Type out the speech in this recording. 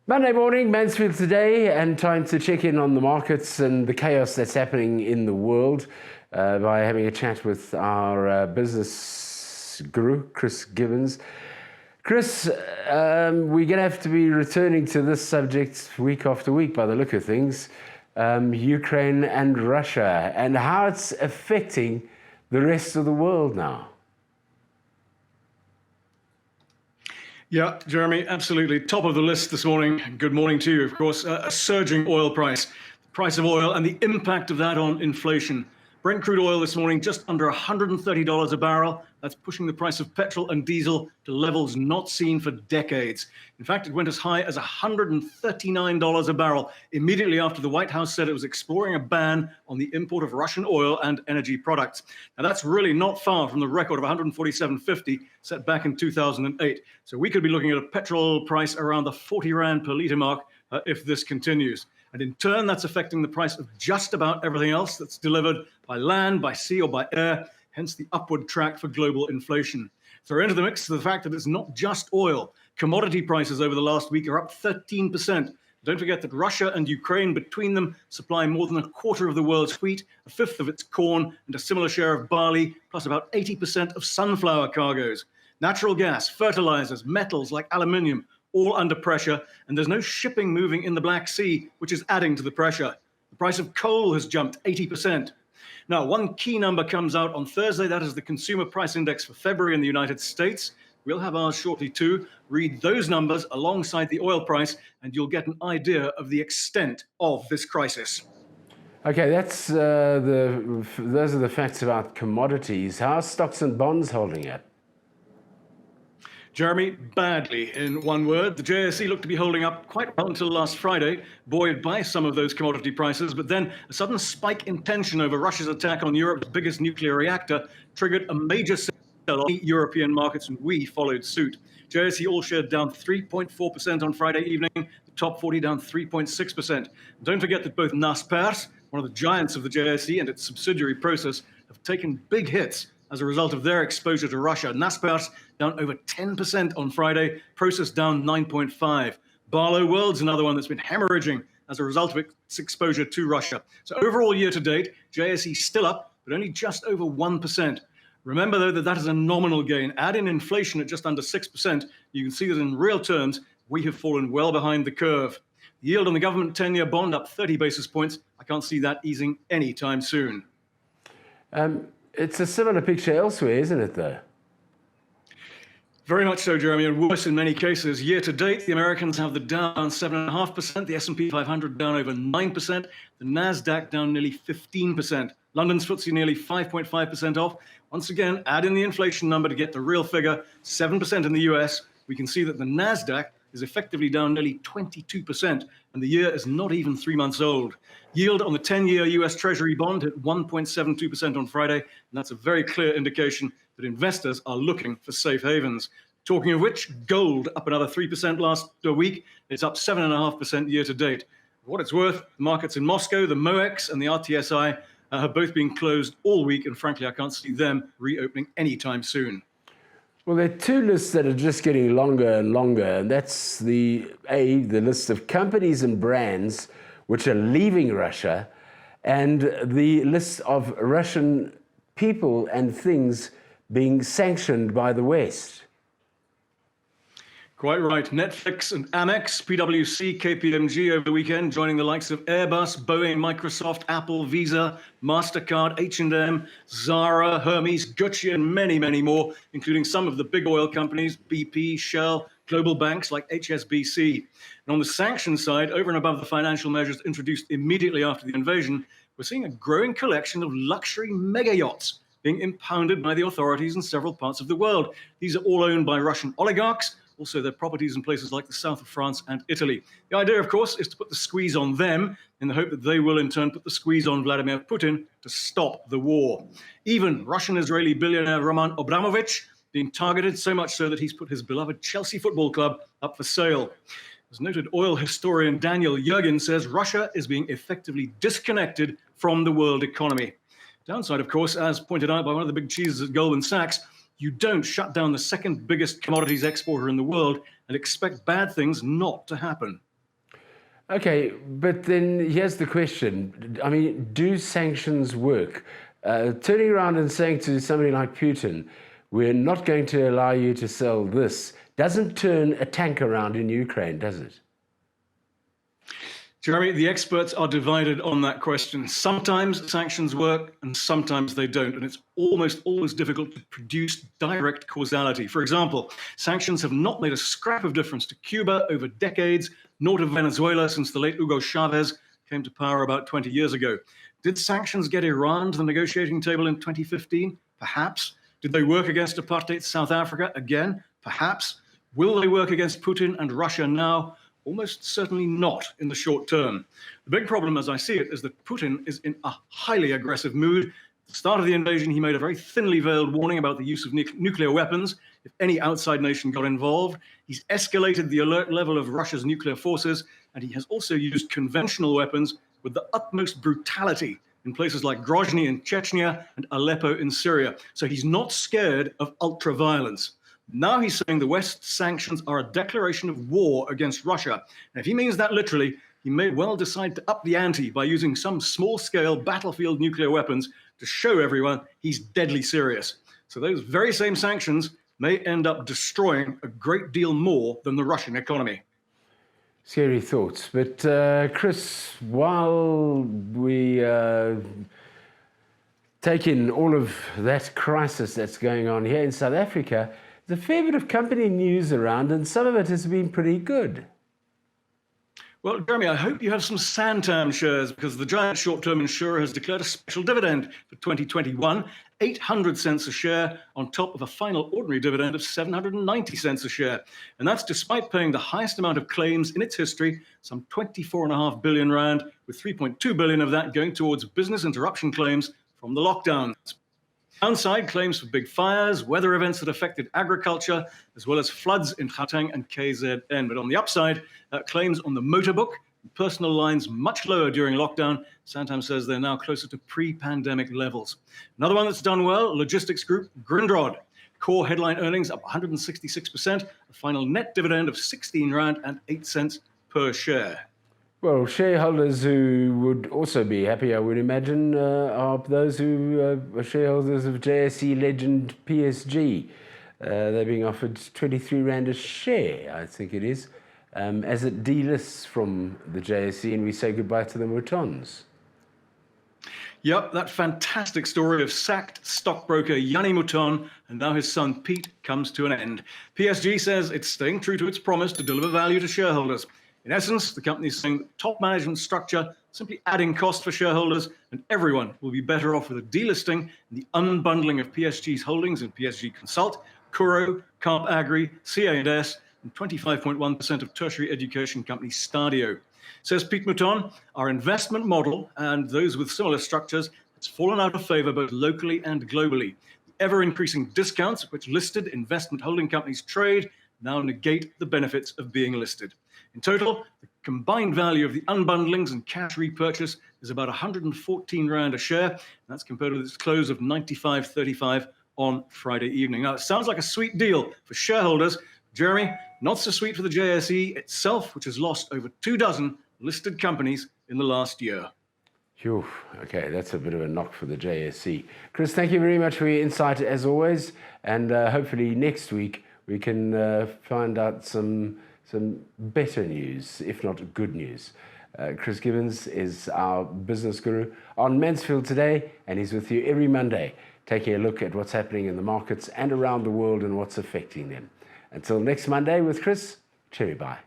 Monday morning, Mansfield today, and time to check in on the markets and the chaos that's happening in the world by having a chat with our business guru, Chris Gibbons. Chris, we're going to have to be returning to this subject week after week by the look of things, Ukraine and Russia, and how it's affecting the rest of the world now. Yeah, Jeremy, absolutely. Top of the list this morning. Good morning to you, of course. A surging oil price, the price of oil and the impact of that on inflation. Brent crude oil this morning just under $130 a barrel. That's pushing the price of petrol and diesel to levels not seen for decades. In fact, it went as high as $139 a barrel immediately after the White House said it was exploring a ban on the import of Russian oil and energy products. Now, that's really not far from the record of $147.50 set back in 2008. So we could be looking at a petrol price around the 40 Rand per litre mark if this continues. And in turn, that's affecting the price of just about everything else that's delivered by land, by sea, or by air, hence the upward track for global inflation. Throw into the mix the fact that it's not just oil. Commodity prices over the last week are up 13%. Don't forget that Russia and Ukraine, between them, supply more than a quarter of the world's wheat, a fifth of its corn, and a similar share of barley, plus about 80% of sunflower cargoes. Natural gas, fertilizers, metals like aluminium, all under pressure, and there's no shipping moving in the Black Sea, which is adding to the pressure. The price of coal has jumped 80%. Now, one key number comes out on Thursday. That is the Consumer Price Index for February in the United States. We'll have ours shortly too. Read those numbers alongside the oil price, and you'll get an idea of the extent of this crisis. Okay, those are the facts about commodities. How are stocks and bonds holding up? Jeremy, badly, in one word. The JSE looked to be holding up quite well until last Friday, buoyed by some of those commodity prices, but then a sudden spike in tension over Russia's attack on Europe's biggest nuclear reactor triggered a major sell on European markets, and we followed suit. JSE all shared down 3.4% on Friday evening, the top 40 down 3.6%. Don't forget that both Naspers, one of the giants of the JSE, and its subsidiary Prosus have taken big hits as a result of their exposure to Russia. Naspers down over 10% on Friday, Prosus down 9.5%. Barlow World's another one that's been hemorrhaging as a result of its exposure to Russia. So overall year to date, JSE still up, but only just over 1%. Remember, though, that is a nominal gain. Add in inflation at just under 6%, you can see that in real terms, we have fallen well behind the curve. The yield on the government 10-year bond up 30 basis points. I can't see that easing anytime soon. It's a similar picture elsewhere, isn't it, though? Very much so, Jeremy, and worse in many cases. Year to date, the Americans have the Dow down 7.5%, the S&P 500 down over 9%, the Nasdaq down nearly 15%. London's FTSE nearly 5.5% off. Once again, add in the inflation number to get the real figure, 7% in the US. We can see that the Nasdaq is effectively down nearly 22%, and the year is not even 3 months old. Yield on the 10-year US Treasury bond hit 1.72% on Friday, and that's a very clear indication that investors are looking for safe havens. Talking of which, gold up another 3% last week. It's up 7.5% year to date. For what it's worth, the markets in Moscow, the MOEX and the RTSI have both been closed all week, and frankly, I can't see them reopening anytime soon. Well, there are two lists that are just getting longer and longer, and that's the list of companies and brands which are leaving Russia, and the list of Russian people and things being sanctioned by the West. Quite right. Netflix and Amex, PwC, KPMG over the weekend, joining the likes of Airbus, Boeing, Microsoft, Apple, Visa, MasterCard, H&M, Zara, Hermes, Gucci, and many, many more, including some of the big oil companies, BP, Shell, global banks like HSBC. And on the sanctions side, over and above the financial measures introduced immediately after the invasion, we're seeing a growing collection of luxury mega yachts being impounded by the authorities in several parts of the world. These are all owned by Russian oligarchs. Also, their properties in places like the south of France and Italy. The idea, of course, is to put the squeeze on them in the hope that they will in turn put the squeeze on Vladimir Putin to stop the war. Even Russian-Israeli billionaire Roman Abramovich being targeted, so much so that he's put his beloved Chelsea Football Club up for sale. As noted oil historian Daniel Yergin says, Russia is being effectively disconnected from the world economy. Downside, of course, as pointed out by one of the big cheeses at Goldman Sachs, you don't shut down the second biggest commodities exporter in the world and expect bad things not to happen. Okay, but then here's the question. I mean, do sanctions work? Turning around and saying to somebody like Putin, we're not going to allow you to sell this, doesn't turn a tank around in Ukraine, does it? Jeremy, the experts are divided on that question. Sometimes sanctions work and sometimes they don't, and it's almost always difficult to produce direct causality. For example, sanctions have not made a scrap of difference to Cuba over decades, nor to Venezuela since the late Hugo Chavez came to power about 20 years ago. Did sanctions get Iran to the negotiating table in 2015? Perhaps. Did they work against apartheid South Africa? Again, perhaps. Will they work against Putin and Russia now? Almost certainly not in the short term. The big problem, as I see it, is that Putin is in a highly aggressive mood. At the start of the invasion, he made a very thinly veiled warning about the use of nuclear weapons if any outside nation got involved. He's escalated the alert level of Russia's nuclear forces, and he has also used conventional weapons with the utmost brutality in places like Grozny in Chechnya and Aleppo in Syria. So he's not scared of ultra-violence. Now he's saying the West's sanctions are a declaration of war against Russia. And if he means that literally, he may well decide to up the ante by using some small-scale battlefield nuclear weapons to show everyone he's deadly serious. So those very same sanctions may end up destroying a great deal more than the Russian economy. Scary thoughts. But Chris, while we take in all of that crisis that's going on here in South Africa, there's a fair bit of company news around, and some of it has been pretty good. Well, Jeremy, I hope you have some Santam shares, because the giant short-term insurer has declared a special dividend for 2021, 800 cents a share on top of a final ordinary dividend of 790 cents a share. And that's despite paying the highest amount of claims in its history, some 24.5 billion rand, with 3.2 billion of that going towards business interruption claims from the lockdowns. Downside, claims for big fires, weather events that affected agriculture, as well as floods in Gauteng and KZN. But on the upside, claims on the motor book, personal lines much lower during lockdown. Santam says they're now closer to pre-pandemic levels. Another one that's done well, logistics group Grindrod. Core headline earnings up 166%, a final net dividend of 16 rand and 8 cents per share. Well, shareholders who would also be happy, I would imagine, are those who are shareholders of JSE legend PSG. They're being offered 23 Rand a share, I think it is, as it delists from the JSE and we say goodbye to the Moutons. Yep, that fantastic story of sacked stockbroker Yanni Mouton and now his son Pete comes to an end. PSG says it's staying true to its promise to deliver value to shareholders. In essence, the company is saying that top management structure simply adding cost for shareholders, and everyone will be better off with a delisting and the unbundling of PSG's holdings in PSG Consult, Kuro, Carp Agri, CA&S, and 25.1% of tertiary education company Stadio. Says Pete Mouton, our investment model and those with similar structures has fallen out of favor both locally and globally. The ever-increasing discounts at which listed investment holding companies trade now negate the benefits of being listed. In total, the combined value of the unbundlings and cash repurchase is about 114 Rand a share. And that's compared with its close of 95.35 on Friday evening. Now, it sounds like a sweet deal for shareholders. Jeremy, not so sweet for the JSE itself, which has lost over 24 listed companies in the last year. Phew, okay, that's a bit of a knock for the JSE. Chris, thank you very much for your insight as always. And hopefully next week we can find out some better news, if not good news. Chris Gibbons is our business guru on Mansfield Today, and he's with you every Monday, taking a look at what's happening in the markets and around the world and what's affecting them. Until next Monday with Chris, cheery bye.